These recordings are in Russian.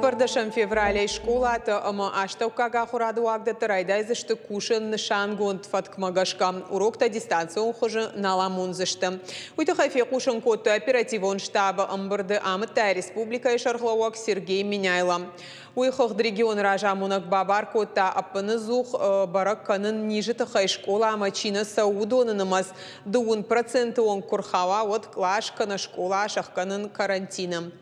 Бардашам февраля школата, ама аштавкага хораду агдата райдайзышты кушын нышангунд фаткмагашка. Урокта дистанция ухожы наламунзышты. Уйтахайфе кушын коту оперативон штаба амбарды амытта республика шархлауак Сергей Миняйла. Уйхохд регион ражамунак бабар кота аппанызух баракканын нижитахай школа амачина саудонынымаз 2% он курхава от клашкана школа шахканын карантином.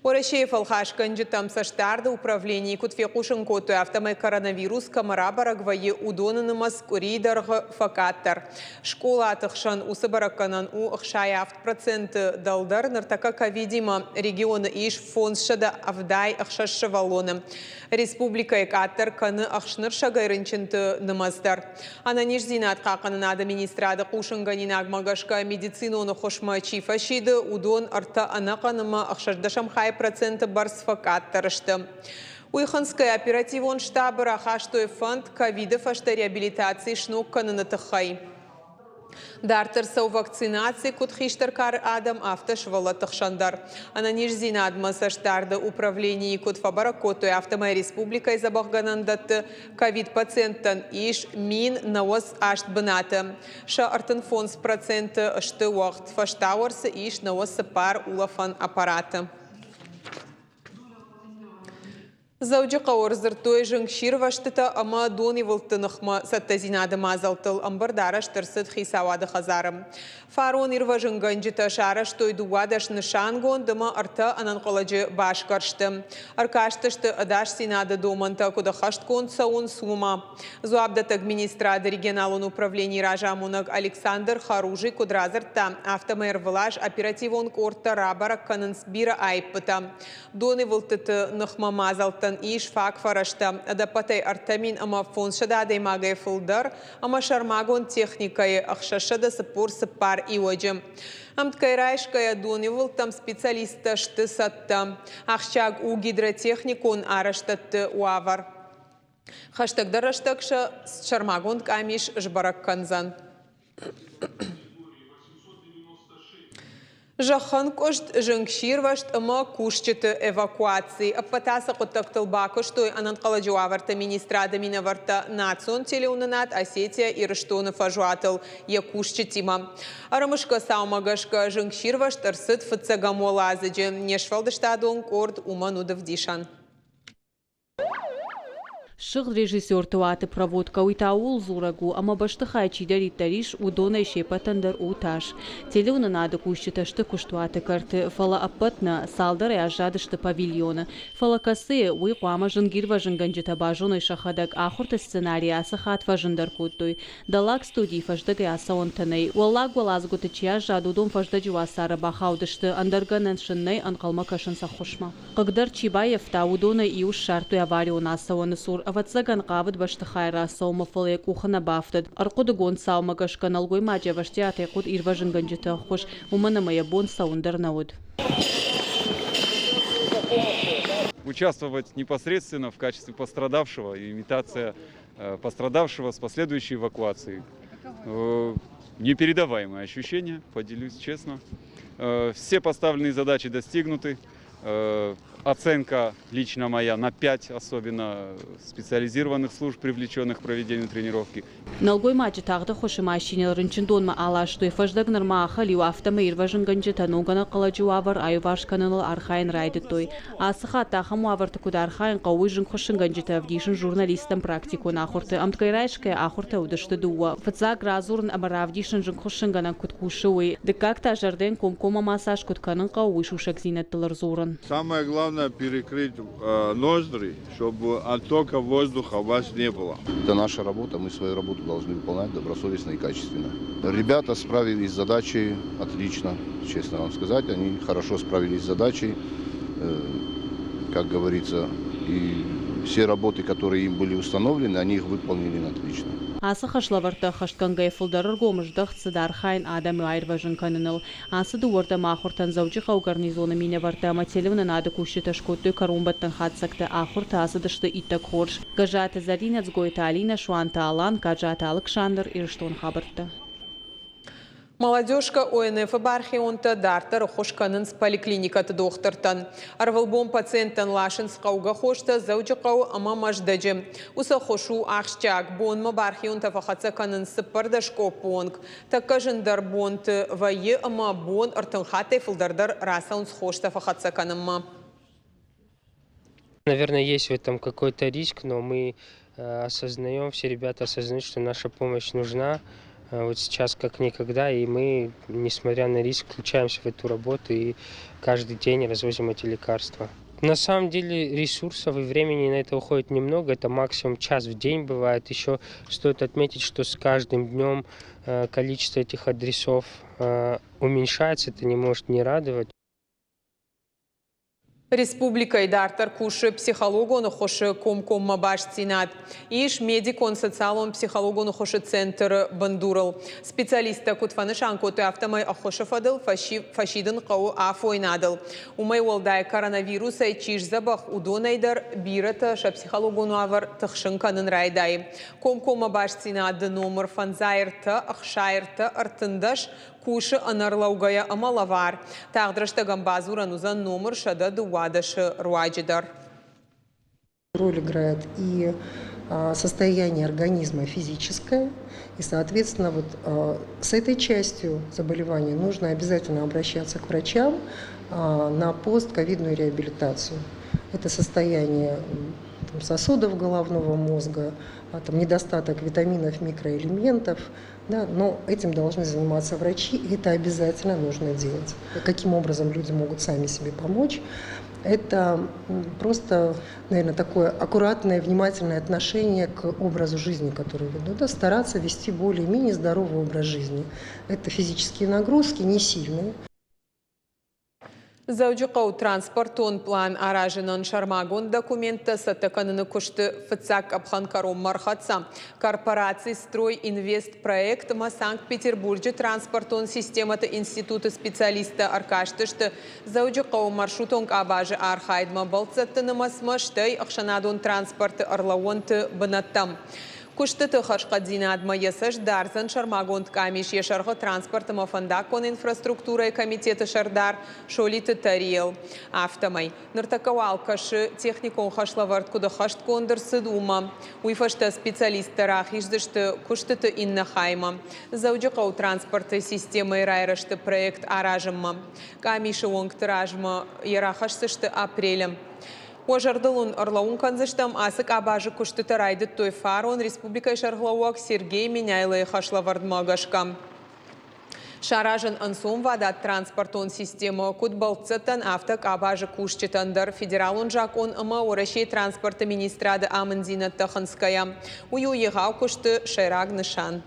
Орашеев алхашканжы тамсаштарды управлении кутфекушын коту автомай коронавирус камара барагвае удонынымаз курейдарғы факаттар. Школа атықшан усы баракканан у ықшай 2% далдар ныртака ковидима регионы иш фонсшада авдай ықшашы валоны. Республика экаттар каны ақшныр шагайрынчынты нымаздар. Ананиш зинат қақынын администрады қушынганин агмагашка медициноны хошма чифашиды удон арта анақаныма ақшардашам хай проценты барс факаттарышты. Уйханская оперативон штабы рахаштой фонд ковидов ашта реабилитации шнук канынатыхай. Дартырсау вакцинации кутхиштаркар адам автошвала тахшандар. Ананиш зинадмасаштарды управлении кутфабаракоту автомай республика из абахганандат ковид пациентан иш мин наос ашт бната. Ша артын фонс проценты ашты уақт фаштауарсы иш наос пар улафан аппарата. Заужи қауырзыр той жыңшир ваштыта ама дони вылтынықма саттазинады мазалтыл амбардараш тырсыт хисавады хазарым. Фарон ирва жыңганжыта шараш той дуадаш нышангон дыма арта ананқалажы башкаршты. Аркаштышты адаш синады доманта кудахашткон саун сума. Зуабдат администрады регионалун управлений ражамунаг Александр Харужи кудразырта автомайр влаж оперативон корта рабара канынсбира айпыта. Дони вылтыты нықма мазалта иш фак фарашта адапатай артамин ама фоншада даймагай фулдар ама шармагон техникай ахшашада сапур сапар иоджем. Амткайрайшкая донивал там специалиста шты сатта. Ахшаг у гидротехникон араштат уавар. Хаштаг дараштакша шармагон камиш жбарак канзан. Жахан кошт жыңшир вашт ама кушчыты эвакуации. Аппатаса коттактыл бакош той ананқаладжу аварта министрада минаварта национ телеунанат Осетия и Рыштоны фажуатыл я кушчытима. Арамышка саумагашка жыңшир вашт арсыт фыцагамолазыджы. Нешвалдыштадон корд уманудов дишан. Шыгл режиссер туаты проводка уйтаул зурагу, ама башты хайчидар иттариш удона шепатандар уташ. Телеуна надо кущиташты куштуаты карты, фала аппатна салдар и ажадышты павильона. Фала касы уй қуама жынгир важынганжыта бажуной шахадак ахурта сценария асахат важындар куттой. Далак студий фаждаги асаонтанай. Уаллаг валазгуты чия жадудон фаждаджи васара бахаудышты андарганан шыннай анқалма кашын сахушма. Қагдар Чибаев та удона иуш шарту аварион асаоны сур аватсаган қавыд башты хайра саумафалы кухана бафтад. Арқуды гон саумагашка налгой маджа вашти атайқуд ирважын ганжыта хуш уманамая бон саундар науд. Участвовать непосредственно в качестве пострадавшего, имитация пострадавшего с последующей эвакуацией. Непередаваемые ощущения, поделюсь честно. Все поставленные задачи достигнуты. Оценка лично моя на 5, особенно специализированных служб, привлеченных к проведению тренировки. Налгой маджи тағды хошыма шинел рынчындон ма алаштой фаждаг нырма ахали уафтама ирважын ганжыта ногана қаладжу авар айваш каныныл архайн райдытой. Асыха тахаму аварты куда архайн қауы жын хошын ганжыта авдишын журналистам практикон ахурты. Амткайрайшкая ахурта удышты дуа. Фатзаг разурн абаравдишын жын хошын ганан куткушуй. Декакта жарден комкома массаж кутканын қауы шушак зинеттылар зурын. Самое главное перекрыть ноздри, чтобы оттока воздуха у вас не было. Это наша работа, мы свою работу должны выполнять добросовестно и качественно. Ребята справились с задачей отлично, честно вам сказать. Они хорошо справились с задачей, как говорится, и все работы, которые им были установлены, они их выполнили на отлично. Асы хашлаварта хашткангай фулдарыр гомыждах цыдар хайн адам айрважын каныныл. Асы дуарда махуртан заучи хау гарнизоны мине варта мателевна надо кущита шкоттой карумбаттан хатсакта ахурта асыдышты иттак хорш. Гажата Заринец Гойта Алина Шуанта Алан, Гаджата Александр Ирштон хабарта. Молодежка ОНФ бархионта дартар хошканын с поликлиникаты дохтыртан. Арвалбом пациенттан лашын сқауға хошта заужықау ама маждаджи. Уса хошу ақшчак бонма бархионта фахатса канын сыппарда шкоп бонг. Такка жындар бонты вайы ама бон артынхатай фылдардар расаун схошта фахатса канынма. Наверное, есть в этом какой-то риск, но мы осознаем, все ребята осознают, что наша помощь нужна. Вот сейчас как никогда, и мы, несмотря на риск, включаемся в эту работу и каждый день развозим эти лекарства. На самом деле ресурсов и времени на это уходит немного, это максимум час в день бывает. Еще стоит отметить, что с каждым днем количество этих адресов уменьшается, это не может не радовать. Республика и дартар куши психологону хоши комкомма баш цинат. Иш медикон социалон психологону хоши центр бандурал. Специалиста кутфанышан коты автомай ахоши фадал фашидын қау афойнадал. Умай уалдай коронавируса и чиш забах удонайдар бирата ша психологону авар тахшынканын райдай. Комкомма баш цинат номер фанзайрта ахшайрта артындаш куши анарлаугая амалавар. Тағдырышта гамбазура нузан номер шада дуадаши руаджидар. Роль играет и состояние организма физическое, и, соответственно, вот с этой частью заболевания нужно обязательно обращаться к врачам на постковидную реабилитацию. Это состояние сосудов головного мозга, недостаток витаминов, микроэлементов, да, но этим должны заниматься врачи, и это обязательно нужно делать. Каким образом люди могут сами себе помочь? Это просто, наверное, такое аккуратное, внимательное отношение к образу жизни, который ведут. Да, стараться вести более-менее здоровый образ жизни. Это физические нагрузки, не сильные. Заужықау транспортон план аражынан шармагон документа сатаканыны күшті фыцак абханкаром мархатса. Корпорации «Строй Инвест проект» ма Санкт-Петербурге транспортон системата институты специалиста аркаштышты. Заужықау маршрутонг абажы архайдма балцаттыны масмаштай ақшанадон транспорты арлауанты бынаттам. Куштыты хашқадзинадма ясаш дарзан шармагонд камиш ешарғы транспортыма фандакон инфраструктурай комитеты шардар шолиты тарил. Автомай. Ныртакауал кашы техникон хашлавард куда хашт кондырсы дума. Уйфашта специалисты рахишдышты куштыты инна хайма. Зауджықау транспорты системы райрышты проект аражымма. Камиші оңктыражма ерахашсышты апрелем. Ожардылын орлауын канзыштам асык абажы күшті тарайды той фарон республика шарғлауак Сергей Меняйлы хашлавардмагашкам. Шаражын ансум вадат транспортон система кутбалцаттан авток абажы кушчетандар федералун жакон ама орашей транспорта министрады Амандина Таханская. Ую егау күшті шайраг нышан.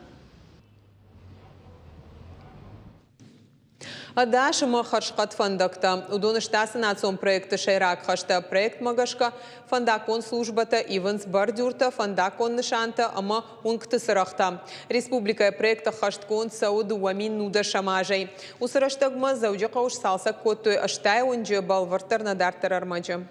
Адашыма харшқат фандакта. Удоныштасы национ проекты шайрак хашта проект магашка фандакон службата Иванс Бардюрта фандакон нышанта ама ункты сырахта. Республика проекта хашткон сауду уамин нуда шамажай. Усыраштагма зауджақауш салса коттой аштай онжы балвартар надартар армаджа.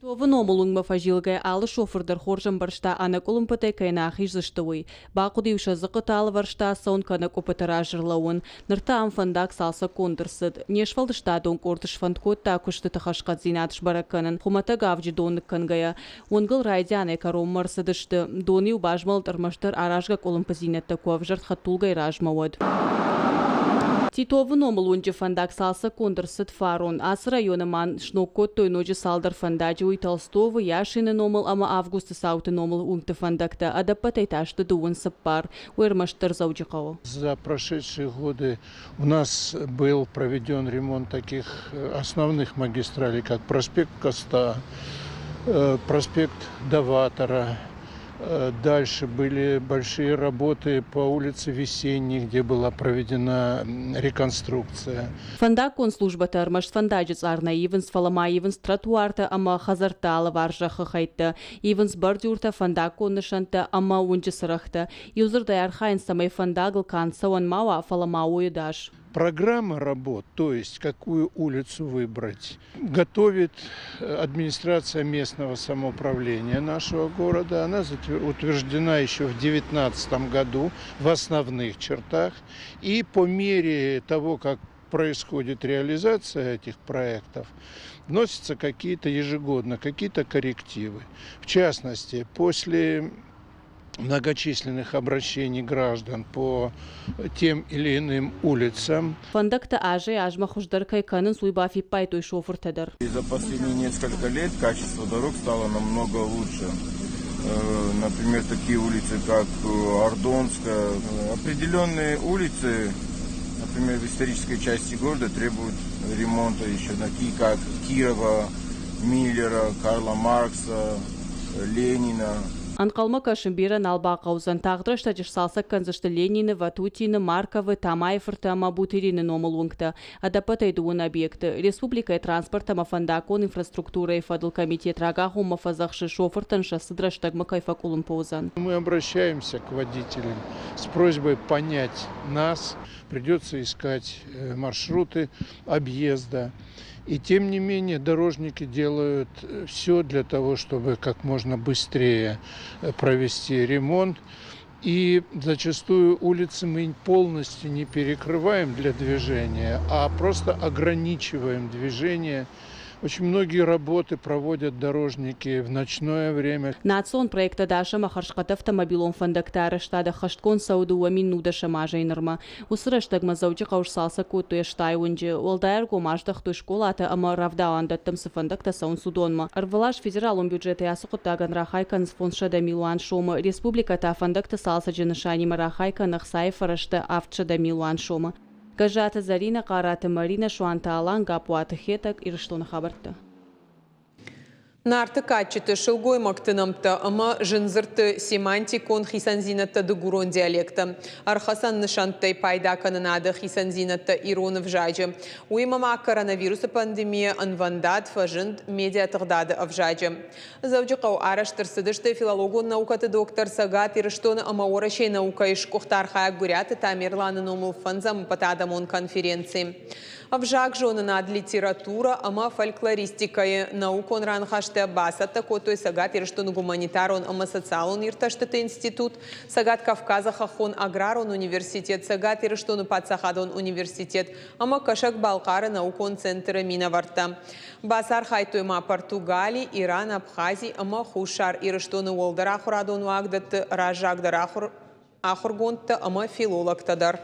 Выномылың мафажилгай алы шофырдар хоржан баршта анак олымпатай кайнах изыштуй. Бақудиуша зықыталы баршта сон канак опытара жырлауын. Нырта амфандак салса кондырсыд. Нешвалдышта дон кортыш фандкотта күшті тахашқат зинатыш бараканын. Хумата гавджи доннык кангая. Онгыл райдяны каром марсыдышты. Дони убажмал тармаштар аражгак олымпа зинетта куавжарт хаттулгай ражмауад. Титовы номыл онжы фандак салса кондырсыд фарон. Ас районы ман шноккот той ножы салдар фандаджи уй Толстовы, Яшины номыл, ама августа сауты номыл ункты фандакта, адаппатайташты дуын сыппар, уэрмаштыр заучықау. За прошедшие годы у нас был проведен ремонт таких основных магистралей, как проспект Коста, проспект Даватора. Дальше были большие работы по улице Весенней, где была проведена реконструкция. Фандакон службата армаш фандаджец арна Иванс фалама Иванс тротуарта ама хазартала варжа хахайта, Иванс бардюрта фандакон нышанта ама унджи сырахта, юзырдай архайн самай фандагл канса он мава фалама уйдаш. Программа работ, то есть какую улицу выбрать, готовит администрация местного самоуправления нашего города. Она утверждена еще в 2019 году в основных чертах. И по мере того, как происходит реализация этих проектов, вносятся какие-то ежегодно, какие-то коррективы. В частности, после многочисленных обращений граждан по тем или иным улицам. Фандакта ажи ажма хуждаркай канын суйбафи пайтой шофер тедер. За последние несколько лет качество дорог стало намного лучше. Например, такие улицы, как Ордонская. Определенные улицы, например, в исторической части города требуют ремонта еще, такие как Кирова, Миллера, Карла Маркса, Ленина. Анкалма кашимбира налба каузан тағдыр штадыш салсак канзышты Ленины, Ватутины, Марковы, Тамаевырты ама Бутерины номалунгта. Адапатайды он объекты. Республика транспорта мафандакон инфраструктура и фадл комитет рагаху мафазахши шофертанша сыдраштагма кайфакулун поузан. Мы обращаемся к водителям с просьбой понять нас. Придется искать маршруты объезда. И тем не менее дорожники делают все для того, чтобы как можно быстрее провести ремонт. И зачастую улицы мы полностью не перекрываем для движения, а просто ограничиваем движение. Очень многие работы проводят дорожники в ночное время. Национ проекта Даша махаршкат автомобилон фандактара штада хашткон сауду уамин нудаша мажайнырма. Усыраштагма заучи каушсалса куту эштай унджи. Олдайр гомаштах той школата ама равдаандаттым сыфандакта саун судонма. Арвалаш федералон бюджеты ясукутаган рахайкан сфоншада милуан шома. Республиката фандакта салса джинышани марахайкан ахсайфарашта автшада милуан шома. Кажата Зарина Карата Марина Шуанталан Гапуата Хетак и Раштона Хабарта. Нарты качеты шылгой мактынымты, ама жынзырты семантикон хисанзинатты дыгурон диалекты. Архасан нышанттай пайда канынады хисанзинатты иронов жайжы. Уймама коронавирусы пандемия анвандат фажынд медиа тығдады авжайжы. Завжықау араштырсыдышты филологон наукаты доктор Сагат Ирыштоны ама орашей наука ишкухтар хаяк гуряты тамерланы номыл фанзам патадамон конференции. Авжак жоны над литература, ама фольклористикай наукон ранхашты басата, котой Сагат Ирыштоны гуманитарон, ама социалон ирташтыты институт, Сагат Кавказа хахон аграрон университет, Сагат Ирыштоны пацахадон университет, ама кашак Балкары наукон центры Минаварта. Басар хайтойма Португалии, Иран, Абхазии, ама хушар Ирыштоны уолдарахурадон уагдат ражагдар ахургонта, ама филологтадар.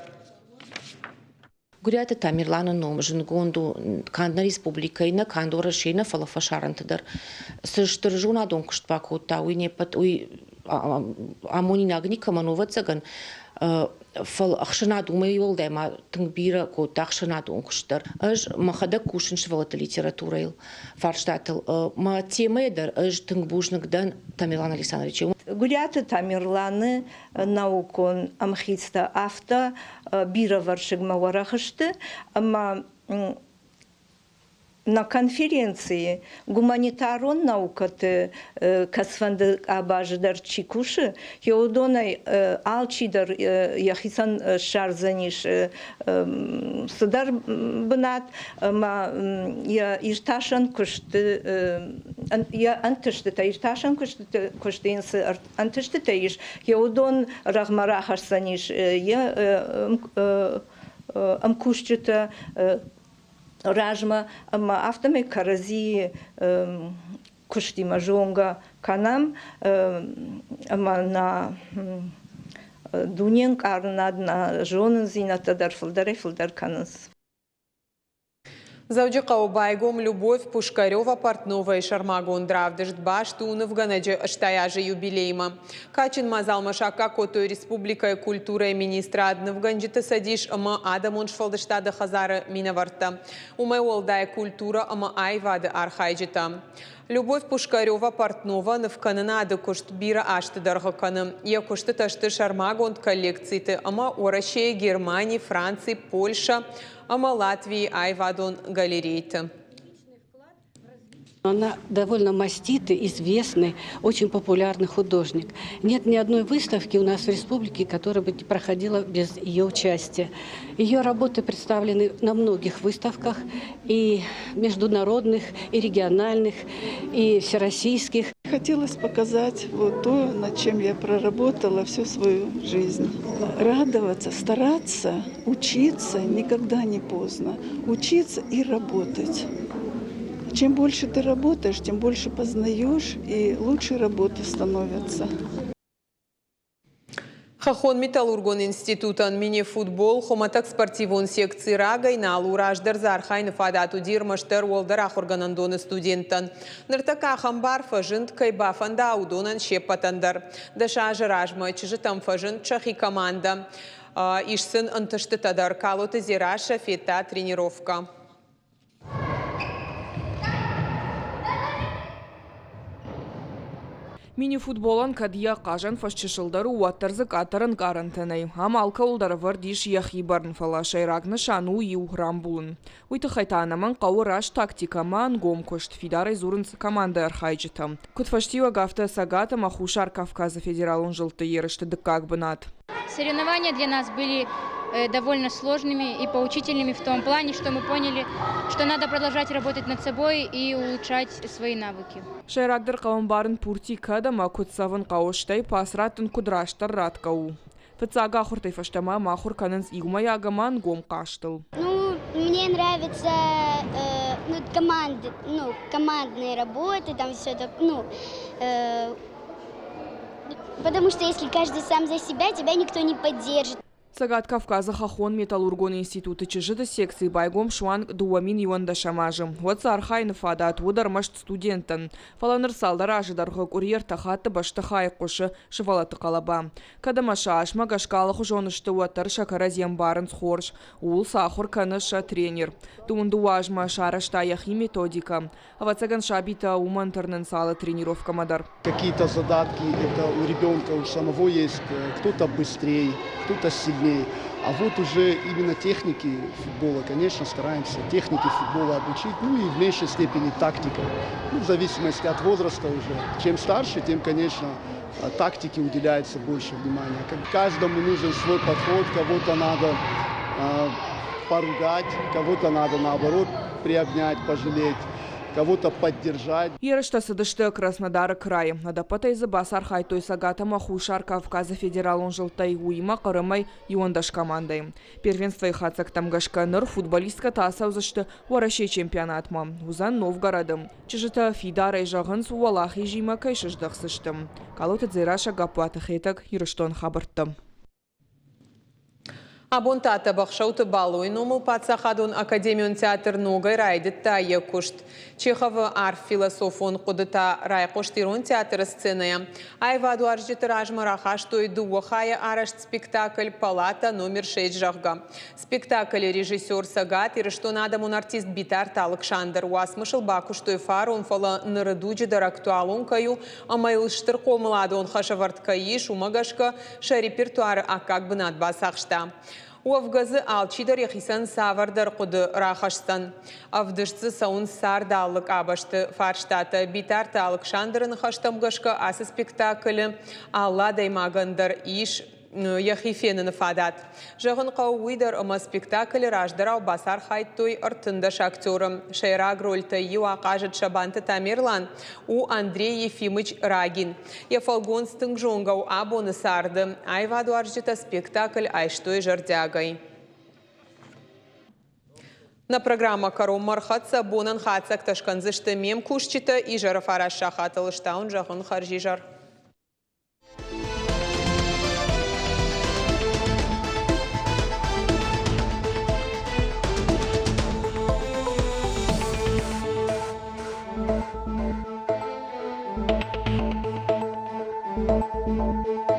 Гурята Тамерлана ном жингонду кандна республика ина кандора шейна фалафашарантадар. Сыштыр жуна донкушт пакота уйне пат уй амонин агни каманова цаган фал ахшана думай йолдайма тыңбира кота ахшана донкуштар. Аж махада кушин швалата литература фарштатл ма темайдар аж тыңбушныкдан Тамерлан Александрович. Гурята Тамерланы наукон амхиста авто бира варшигма варахышты, ама на конференции гуманитарон наукаты касфанды абаждар чикуши, еудонай алчидар яхисан шарзаниш судар бнат, ма я ирташан кушты я антышты та ирташан кушты инсы антышты та иш еудон рахмарахарсаниш я амкушчыта Ражма, ама автоме карази кушти мажонга канам, ама на дунен карнад на жонын зинатадар филдар канас. Завджикау байгом Любовь Пушкарева Портнова и Шармагон Дравдышт Баштуны в Ганадже Аштаяжи юбилейма. Качин мазал машака котой республика культура и министра адны в Ганджита садиш ама Адамон Шфалдыштада Хазара Минаварта. Умай олдая культура ама айвады архайджита. Любовь Пушкарева Портнова навканынады кушт бира ашты даргаканы. Я кушты ташты Шармагон коллекцийты ама Орашей, Германии, Франции, Польша, ама Латвии айвадон галерейты. Она довольно маститый, известный, очень популярный художник. Нет ни одной выставки у нас в республике, которая бы не проходила без ее участия. Ее работы представлены на многих выставках, и международных, и региональных, и всероссийских. Хотелось показать вот то, над чем я проработала всю свою жизнь. Радоваться, стараться, учиться никогда не поздно. Учиться и работать. Чем больше ты работаешь, тем больше познаешь, и лучше работы становятся. Хахон Металлургон институтан мини-футбол хоматак спортивон секции рага и налу раждар зархайны фадату дирмаштер уолдар ахорганандоны студентан. Ныртака хамбар фажинт кайба фанда аудонан шепатандар. Дашажа ражма чижитам фажинт чахи команда. Ишсын анташтытадар калоты зираша фета тренировка. Мини-футболан кадья кажан фашчышылдару уаттарзык атарын карантенай. Амалка улдары вардиш яхибарн фала шайрагны шану ю рамбулын. Уйты хайтанаман қауыраш тактикаман гомкошт фидарай зурынс команда архайджита. Кутфаштива гафта сагата махушар Кавказа федералун жылты ерышты дыкак бынат. Соревнования для нас были довольно сложными и поучительными в том плане, что мы поняли, что надо продолжать работать над собой и улучшать свои навыки. Шайрагдыр қауымбарын пурти кадама кутсавын қауыштай пасратын кудраштар раткау. Фацага хуртай фаштама махур канынс игмая агаман гом каштыл. Мне нравится командные работы, там все так, потому что если каждый сам за себя, тебя никто не поддержит. Сагат Кавказа Хахон Металлургон институты чижиты секции байгом шуанг дуамин юанда шамажым. Вот сархайны фадат удар машт студентан. Фаланыр салдар ажидарғы курьер тахатты башты хайқушы шывалаты қалаба. Кадамаша ашма гашкалы хужонышты уаттар шакара зембарын схорш. Ул сахур каныша тренер. Туынду ажма шарашта яхи методика. Авацаган шабита умантернен салы тренировка мадар. Какие-то задатки это у ребенка у самого есть. Кто-то быстрее, кто-то сильнее. А вот уже именно техники футбола, конечно, стараемся техники футбола обучить, и в меньшей степени тактика. В зависимости от возраста уже. Чем старше, тем, конечно, тактике уделяется больше внимания. Каждому нужен свой подход, кого-то надо поругать, кого-то надо, наоборот, приобнять, пожалеть. Кого-то поддержать. Ерышта сыдышты Краснодары край. Надапатай забасар хайтой сагата махушар Кавказа федералун жылтай уйма қырымай юандаш командой. Первенство и хацак тамгашка ныр футболистка тасаузышты уарашей чемпионатма. Узан Новгородым. Чижыта фидарай жағын суалахи жима кайшыждақсыштым. Калоты дзираша гапуаты хейтак ерыштон хабырттым. Абонтата бақшауты балуй номыл патсахадун академион театр ногай райдытта якушт. Чехова арф философон қудыта райқоштирон театр сценая. Айваду аржиты ражмарахаш тойду уахая арашт спектакль «Палата номер 6» жағға. Спектакль режиссер Сагат ирыштон адамун артист Битар Александр уасмышыл бакуштой фарон фала нарыдуджидар актуалун каю, амайлыштыр қомыладон хашаварт каиш умагашка ша репертуары акак бынат басақшта. Уавгазы алчидар яхисан савардар қуды рахаштан. Авдышцы саун сардалык абашты фарштаты Битар Александрын хаштамгашка асы спектаклі Алла даймагандар иш яхифенін фадат. Жағын қауыйдар ұма спектаклі раждарау басар хайтой ұртындаш актерым. Шайраг рольты ю ақажыт шабанты Тамерлан у Андрей Ефимыч Рагин. Ефалгон стыңжонгау абоны сарды. Айваду аржита спектакль айштой жардягай. На программа «Каром мархатса» бонан хатсак ташканзышты мем кушчита и жарафараш шахатылыштаун жағын харжижар. Thank you.